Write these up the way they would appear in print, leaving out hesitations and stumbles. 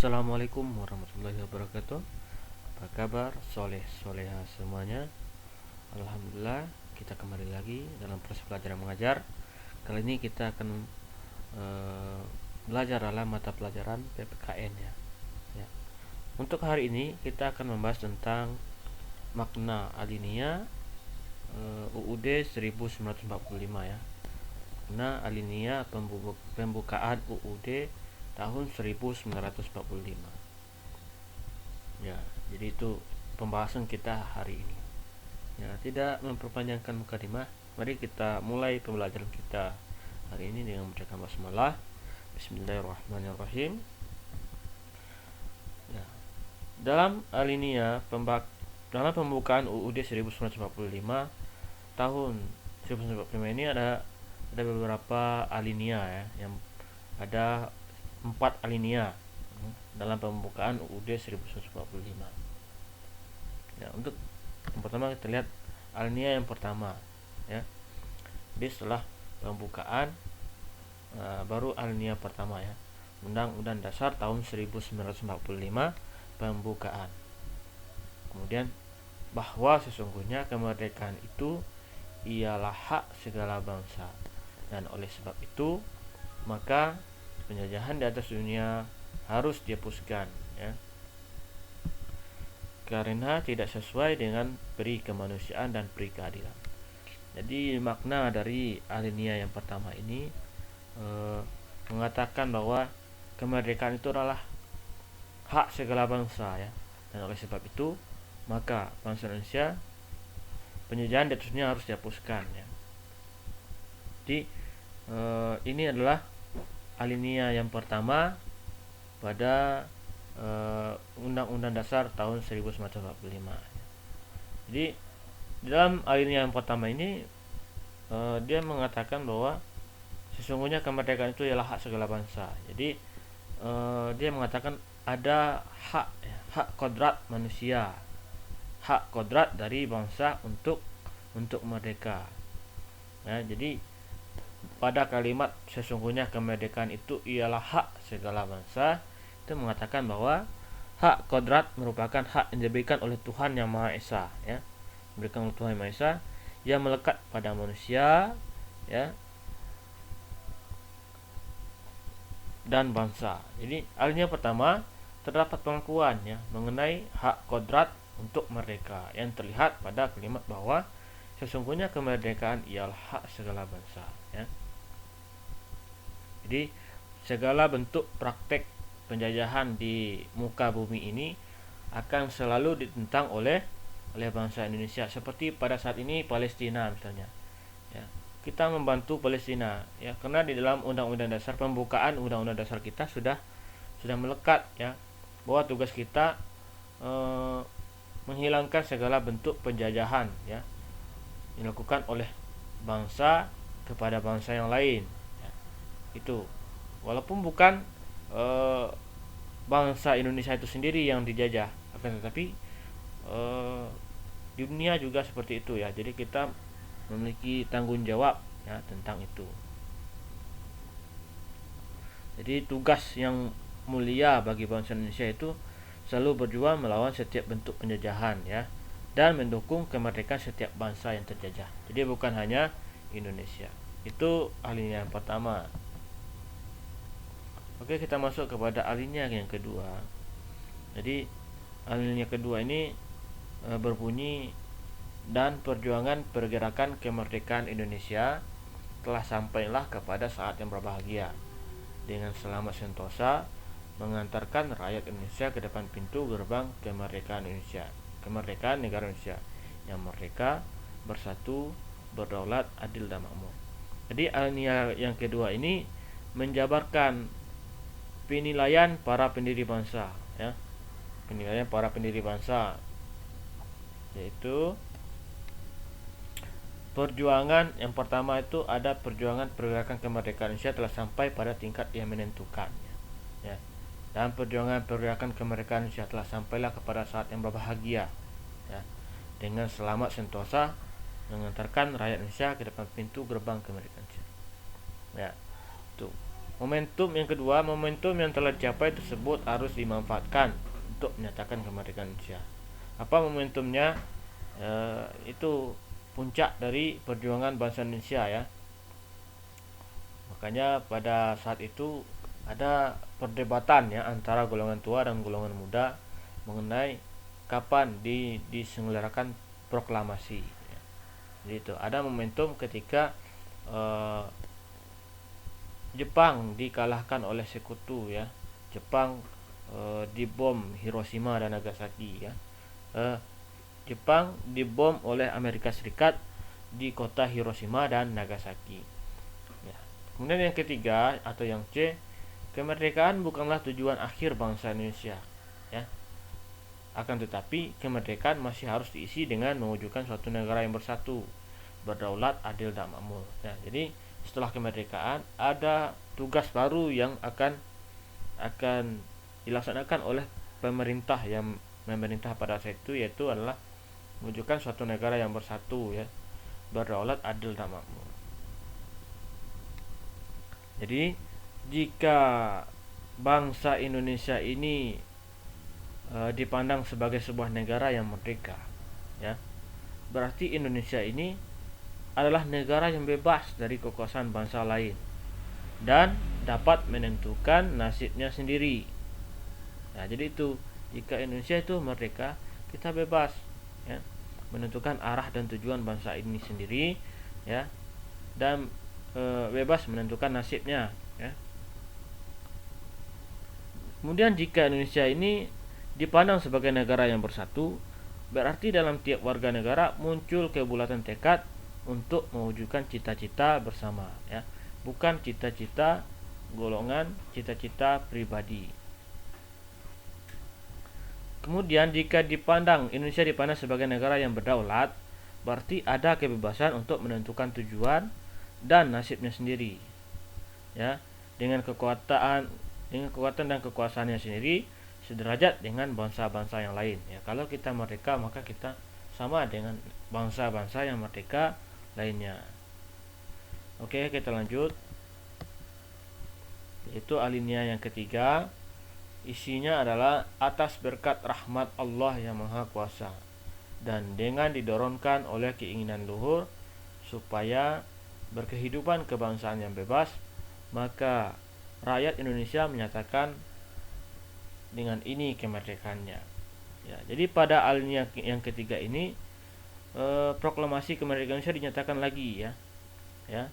Assalamualaikum warahmatullahi wabarakatuh. Apa kabar soleha semuanya? Alhamdulillah, kita kembali lagi dalam proses belajar mengajar. Kali ini kita akan belajar dalam mata pelajaran PPKN ya. Untuk hari ini kita akan membahas tentang makna alinea UUD 1945 ya. Makna alinea pembukaan UUD tahun 1945. Ya, jadi itu pembahasan kita hari ini. Ya, tidak memperpanjangkan mukadimah, mari kita mulai pembelajaran kita hari ini dengan membacakan basmalah. Bismillahirrahmanirrahim. Ya. Dalam alinea dalam pembukaan UUD 1945 tahun 1945 ini ada beberapa alinea ya, yang ada 4 alinea dalam pembukaan UUD 1945. Ya, untuk yang pertama kita lihat alinea yang pertama ya. Jadi setelah pembukaan baru alinea pertama ya. Undang-Undang Dasar tahun 1945 pembukaan. Kemudian bahwa sesungguhnya kemerdekaan itu ialah hak segala bangsa, dan oleh sebab itu maka penjajahan di atas dunia harus dihapuskan ya, karena tidak sesuai dengan peri kemanusiaan dan peri keadilan. Jadi makna dari alinea yang pertama ini mengatakan bahwa kemerdekaan itu adalah hak segala bangsa ya, dan oleh sebab itu maka bangsa Indonesia penjajahan di atas dunia harus dihapuskan ya. Jadi ini adalah alinea yang pertama pada Undang-Undang Dasar tahun 1945. Jadi dalam alinea yang pertama ini dia mengatakan bahwa sesungguhnya kemerdekaan itu ialah hak segala bangsa. Jadi dia mengatakan ada hak kodrat manusia, hak kodrat dari bangsa untuk merdeka. Nah, jadi pada kalimat sesungguhnya kemerdekaan itu ialah hak segala bangsa, itu mengatakan bahwa hak kodrat merupakan hak yang diberikan oleh Tuhan yang Maha Esa ya, diberikan oleh Tuhan yang Maha Esa yang melekat pada manusia ya dan bangsa. Jadi alinea pertama terdapat pengakuan ya mengenai hak kodrat untuk merdeka yang terlihat pada kalimat bahwa sesungguhnya kemerdekaan ialah hak segala bangsa ya. Jadi segala bentuk praktek penjajahan di muka bumi ini akan selalu ditentang oleh bangsa Indonesia. Seperti pada saat ini Palestina misalnya ya, kita membantu Palestina ya, karena di dalam Undang-Undang Dasar, pembukaan Undang-Undang Dasar kita sudah melekat ya bahwa tugas kita menghilangkan segala bentuk penjajahan ya dilakukan oleh bangsa kepada bangsa yang lain ya. Itu walaupun bukan bangsa Indonesia itu sendiri yang dijajah, akan tetapi di dunia juga seperti itu ya. Jadi kita memiliki tanggung jawab ya tentang itu. Jadi tugas yang mulia bagi bangsa Indonesia itu selalu berjuang melawan setiap bentuk penjajahan ya, dan mendukung kemerdekaan setiap bangsa yang terjajah. Jadi bukan hanya Indonesia. Itu alinea yang pertama. Oke, kita masuk kepada alinea yang kedua. Jadi alinea kedua ini berbunyi, dan perjuangan pergerakan kemerdekaan Indonesia telah sampailah kepada saat yang berbahagia dengan selamat sentosa mengantarkan rakyat Indonesia ke depan pintu gerbang kemerdekaan Indonesia, kemerdekaan negara Indonesia yang merdeka, bersatu, berdaulat, adil dan makmur. Jadi alinea yang kedua ini menjabarkan penilaian para pendiri bangsa ya, penilaian para pendiri bangsa, yaitu perjuangan yang pertama itu ada perjuangan pergerakan kemerdekaan Indonesia telah sampai pada tingkat yang menentukan ya. Dan perjuangan pergerakan kemerdekaan Indonesia telah sampailah kepada saat yang berbahagia ya, dengan selamat sentosa mengantarkan rakyat Indonesia ke depan pintu gerbang kemerdekaan Indonesia. Ya, itu. Momentum yang kedua, momentum yang telah dicapai tersebut harus dimanfaatkan untuk menyatakan kemerdekaan Indonesia. Apa momentumnya? Itu puncak dari perjuangan bangsa Indonesia ya. Makanya pada saat itu ada perdebatan ya antara golongan tua dan golongan muda mengenai kapan diselenggarakan proklamasi. Jadi itu ada momentum ketika Jepang dikalahkan oleh sekutu ya. Jepang dibom Hiroshima dan Nagasaki ya. Jepang dibom oleh Amerika Serikat di kota Hiroshima dan Nagasaki. Ya. Kemudian yang ketiga atau yang C, kemerdekaan bukanlah tujuan akhir bangsa Indonesia. Ya. Akan tetapi kemerdekaan masih harus diisi dengan mewujudkan suatu negara yang bersatu, berdaulat, adil dan makmur. Nah, jadi setelah kemerdekaan ada tugas baru yang akan dilaksanakan oleh pemerintah yang memerintah pada saat itu, yaitu adalah mewujudkan suatu negara yang bersatu ya, berdaulat, adil dan makmur. Jadi jika bangsa Indonesia ini dipandang sebagai sebuah negara yang merdeka ya, berarti Indonesia ini adalah negara yang bebas dari kekuasaan bangsa lain dan dapat menentukan nasibnya sendiri. Nah, jadi itu jika Indonesia itu merdeka, kita bebas ya, menentukan arah dan tujuan bangsa ini sendiri ya, dan bebas menentukan nasibnya ya. Kemudian jika Indonesia ini dipandang sebagai negara yang bersatu, berarti dalam tiap warga negara muncul kebulatan tekad untuk mewujudkan cita-cita bersama ya, bukan cita-cita golongan, cita-cita pribadi. Kemudian jika Indonesia dipandang sebagai negara yang berdaulat, berarti ada kebebasan untuk menentukan tujuan dan nasibnya sendiri. Ya, dengan kekuatan dan kekuasaannya sendiri sederajat dengan bangsa-bangsa yang lain. Ya, kalau kita merdeka maka kita sama dengan bangsa-bangsa yang merdeka lainnya. Oke, kita lanjut. Yaitu alinea yang ketiga. Isinya adalah atas berkat rahmat Allah yang Maha Kuasa dan dengan didorongkan oleh keinginan luhur supaya berkehidupan kebangsaan yang bebas, maka rakyat Indonesia menyatakan dengan ini kemerdekaannya. Ya, jadi pada alinea yang ketiga ini proklamasi kemerdekaan Indonesia dinyatakan lagi ya. Ya.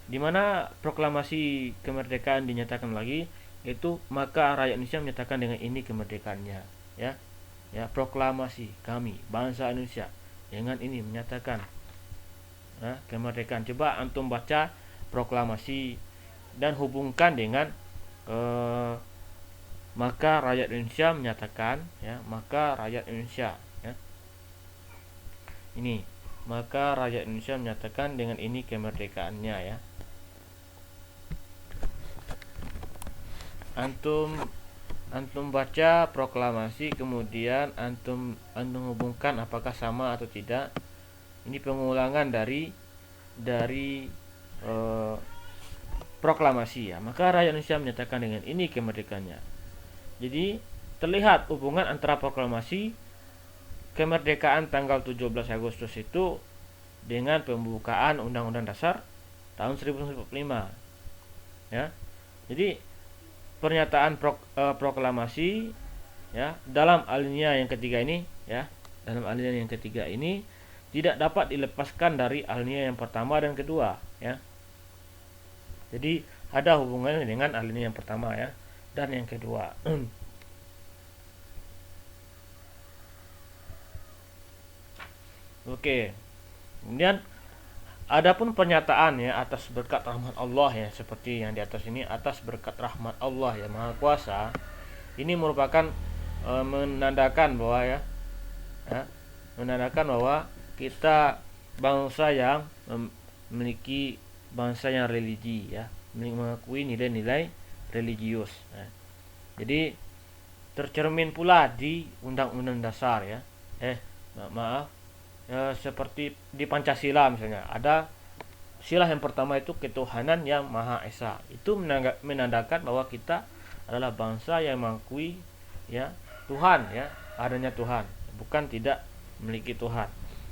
Di mana proklamasi kemerdekaan dinyatakan lagi, itu maka rakyat Indonesia menyatakan dengan ini kemerdekaannya ya. Ya, proklamasi kami bangsa Indonesia dengan ini menyatakan kemerdekaan. Coba antum baca proklamasi dan hubungkan dengan maka rakyat Indonesia menyatakan ya, maka rakyat Indonesia ya. Ini maka rakyat Indonesia menyatakan dengan ini kemerdekaannya ya. Antum baca proklamasi, kemudian antum hubungkan apakah sama atau tidak. Ini pengulangan dari proklamasi ya. Maka rakyat Indonesia menyatakan dengan ini kemerdekaannya. Jadi terlihat hubungan antara proklamasi kemerdekaan tanggal 17 Agustus itu dengan pembukaan Undang-Undang Dasar tahun 1945 ya. Jadi pernyataan proklamasi ya dalam alinea yang ketiga ini ya, dalam alinea yang ketiga ini tidak dapat dilepaskan dari alinea yang pertama dan kedua ya. Jadi ada hubungannya dengan alinea yang pertama ya dan yang kedua. Oke. Kemudian adapun pernyataan ya atas berkat rahmat Allah ya, seperti yang di atas ini, atas berkat rahmat Allah yang Maha Kuasa, ini merupakan menandakan bahwa menandakan bahwa kita bangsa yang memiliki bangsa yang religi ya, mengakui nilai-nilai religius. Jadi tercermin pula di Undang-Undang Dasar ya. Seperti di Pancasila misalnya ada Silah yang pertama itu ketuhanan yang Maha Esa. Itu menandakan bahwa kita adalah bangsa yang mengakui ya Tuhan, ya adanya Tuhan, bukan tidak memiliki Tuhan.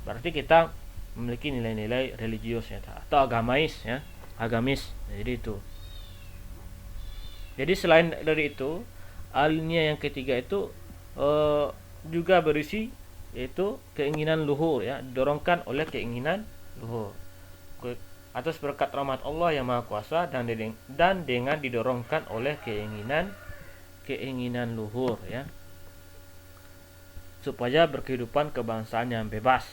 Berarti kita memiliki nilai-nilai religius ya, atau agamais ya, agamis. Jadi itu. Jadi selain dari itu, alinea yang ketiga itu juga berisi yaitu keinginan luhur ya, didorongkan oleh keinginan luhur. Atas berkat rahmat Allah yang Maha Kuasa dan dengan didorongkan oleh keinginan luhur ya, supaya berkehidupan kebangsaan yang bebas.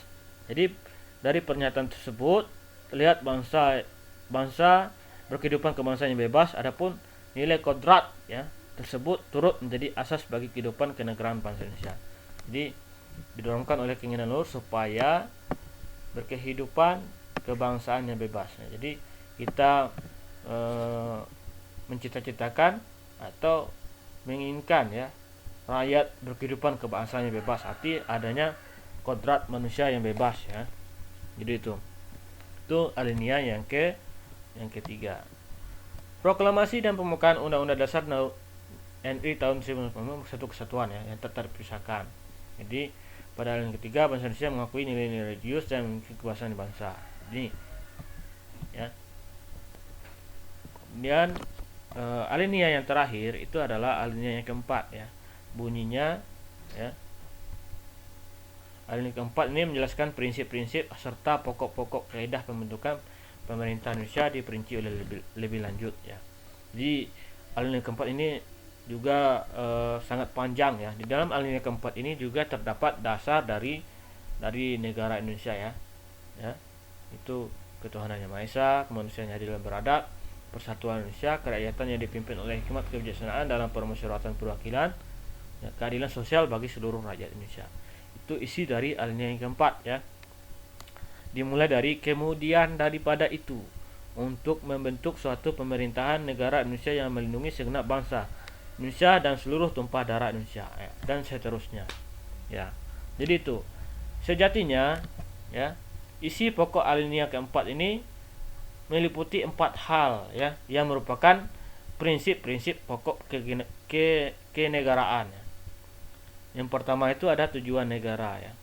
Jadi dari pernyataan tersebut terlihat bangsa berkehidupan kebangsaan yang bebas. Adapun nilai kodrat ya tersebut turut menjadi asas bagi kehidupan kenegaraan bangsa Indonesia. Jadi didorongkan oleh keinginan luhur supaya berkehidupan kebangsaan yang bebas. Jadi kita mencita-citakan atau menginginkan ya rakyat berkehidupan kebangsaan yang bebas, arti adanya kodrat manusia yang bebas ya. Jadi itu alinea yang ketiga. Proklamasi dan pembukaan Undang-Undang Dasar NRI tahun 1945 satu kesatuan ya yang tak terpisahkan. Jadi pada alinea ketiga, bangsa Indonesia mengakui nilai-nilai religius dan kebangsaan bangsa. Ini ya. Kemudian alinea yang terakhir itu adalah alinea yang keempat ya. Bunyinya ya. Alinea keempat ini menjelaskan prinsip-prinsip serta pokok-pokok kaidah pembentukan pemerintahan Indonesia diperinci oleh lebih lanjut ya. Jadi alinea keempat ini juga sangat panjang ya. Di dalam alinea keempat ini juga terdapat dasar dari negara Indonesia ya. Ya. Itu ketuhanan yang Maha Esa, kemanusiaan yang adil dan beradab, persatuan Indonesia, kerakyatan yang dipimpin oleh hikmat kebijaksanaan dalam permusyawaratan perwakilan, ya, keadilan sosial bagi seluruh rakyat Indonesia. Itu isi dari alinea yang keempat ya. Dimulai dari kemudian daripada itu, untuk membentuk suatu pemerintahan negara Indonesia yang melindungi segenap bangsa Indonesia dan seluruh tumpah darah Indonesia ya, dan seterusnya ya. Jadi itu sejatinya ya, isi pokok alinea keempat ini meliputi 4 hal ya, yang merupakan prinsip-prinsip pokok kenegaraan ya. Yang pertama itu ada tujuan negara ya.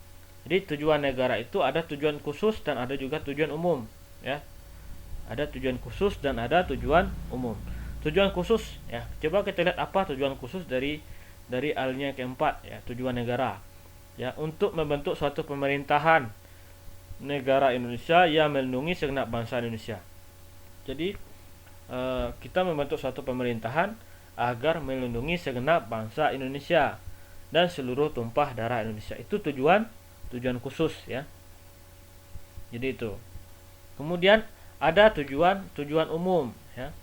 Jadi tujuan negara itu ada tujuan khusus dan ada juga tujuan umum ya. Ada tujuan khusus dan ada tujuan umum. Tujuan khusus ya, coba kita lihat apa tujuan khusus dari alinea keempat ya, tujuan negara ya, untuk membentuk suatu pemerintahan negara Indonesia yang melindungi segenap bangsa Indonesia. Jadi kita membentuk suatu pemerintahan agar melindungi segenap bangsa Indonesia dan seluruh tumpah darah Indonesia. Itu tujuan khusus ya. Jadi itu. Kemudian ada tujuan umum ya.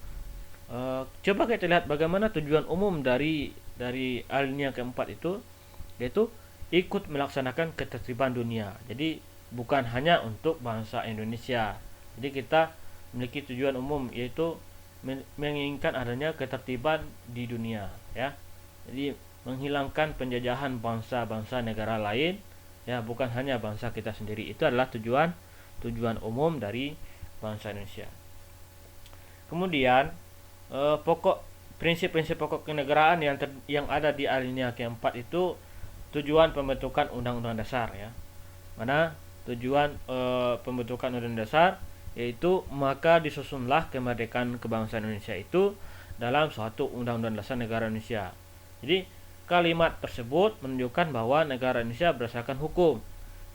Coba kita lihat bagaimana tujuan umum dari alinea keempat itu, yaitu ikut melaksanakan ketertiban dunia. Jadi bukan hanya untuk bangsa Indonesia. Jadi kita memiliki tujuan umum, yaitu menginginkan adanya ketertiban di dunia ya. Jadi menghilangkan penjajahan bangsa-bangsa negara lain ya, bukan hanya bangsa kita sendiri. Itu adalah tujuan umum dari bangsa Indonesia. Kemudian prinsip-prinsip pokok kenegaraan yang ada di alinea keempat itu tujuan pembentukan Undang-Undang Dasar ya. Mana tujuan pembentukan Undang-Undang Dasar, yaitu maka disusunlah kemerdekaan kebangsaan Indonesia itu dalam suatu Undang-Undang Dasar Negara Indonesia. Jadi kalimat tersebut menunjukkan bahwa negara Indonesia berdasarkan hukum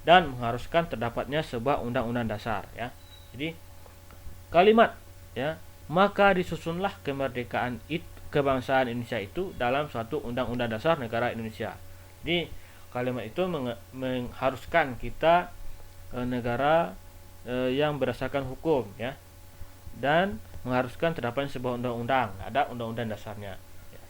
dan mengharuskan terdapatnya sebuah Undang-Undang Dasar ya. Jadi kalimat ya, maka disusunlah kemerdekaan kebangsaan Indonesia itu dalam suatu Undang-Undang Dasar Negara Indonesia. Jadi kalimat itu mengharuskan kita negara yang berdasarkan hukum ya, dan mengharuskan terdapat sebuah undang-undang, ada undang-undang dasarnya ya.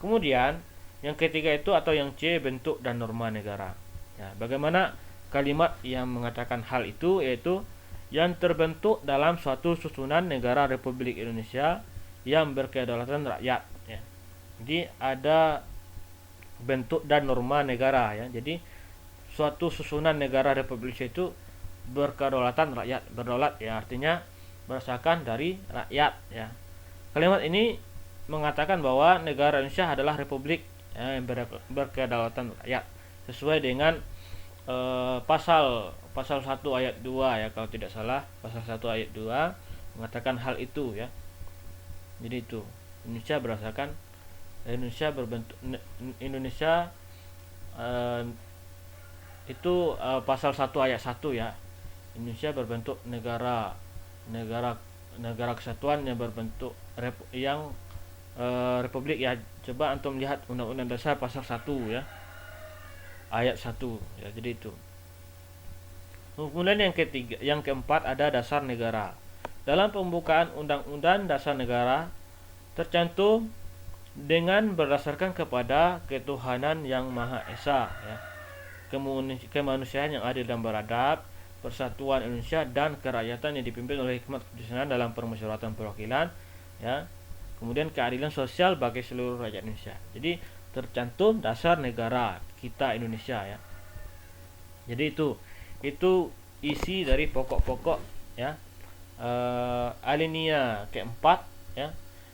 Kemudian yang ketiga itu atau yang C, bentuk dan norma negara ya. Bagaimana kalimat yang mengatakan hal itu, yaitu yang terbentuk dalam suatu susunan negara Republik Indonesia yang berkedaulatan rakyat ya. Jadi ada bentuk dan norma negara ya. Jadi suatu susunan negara Republik Indonesia itu berkedaulatan rakyat. Berdaulat ya, artinya berdasarkan dari rakyat ya. Kalimat ini mengatakan bahwa negara Indonesia adalah republik ya, yang berkedaulatan rakyat sesuai dengan pasal 1 ayat 2 ya, kalau tidak salah pasal 1 ayat 2 mengatakan hal itu ya. Jadi itu Indonesia berbentuk Indonesia itu pasal 1 ayat 1 ya. Indonesia berbentuk negara kesatuan yang berbentuk republik ya. Coba antum lihat Undang-Undang Dasar pasal 1 ya, ayat 1 ya. Jadi itu. Kemudian yang keempat ada dasar negara. Dalam pembukaan Undang-Undang Dasar Negara tercantum dengan berdasarkan kepada ketuhanan yang Maha Esa ya, kemanusiaan yang adil dan beradab, persatuan Indonesia dan kerakyatan yang dipimpin oleh hikmat kebijaksanaan dalam permusyawaratan perwakilan ya, kemudian keadilan sosial bagi seluruh rakyat Indonesia. Jadi tercantum dasar negara kita Indonesia ya. Jadi itu isi dari pokok-pokok ya, alinea keempat ya,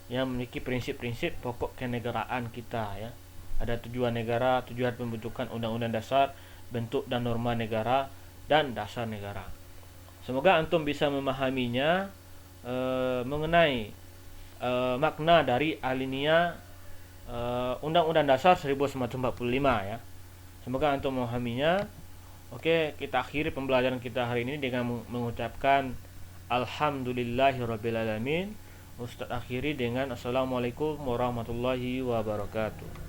yang memiliki prinsip-prinsip pokok kenegaraan kita ya. Ada tujuan negara, tujuan pembentukan undang-undang dasar, bentuk dan norma negara, dan dasar negara. Semoga antum bisa memahaminya mengenai makna dari alinea Undang-Undang Dasar 1945 ya. Semoga antum memahaminya. Oke, kita akhiri pembelajaran kita hari ini dengan mengucapkan alhamdulillahirabbil alamin. Ustaz akhiri dengan assalamualaikum warahmatullahi wabarakatuh.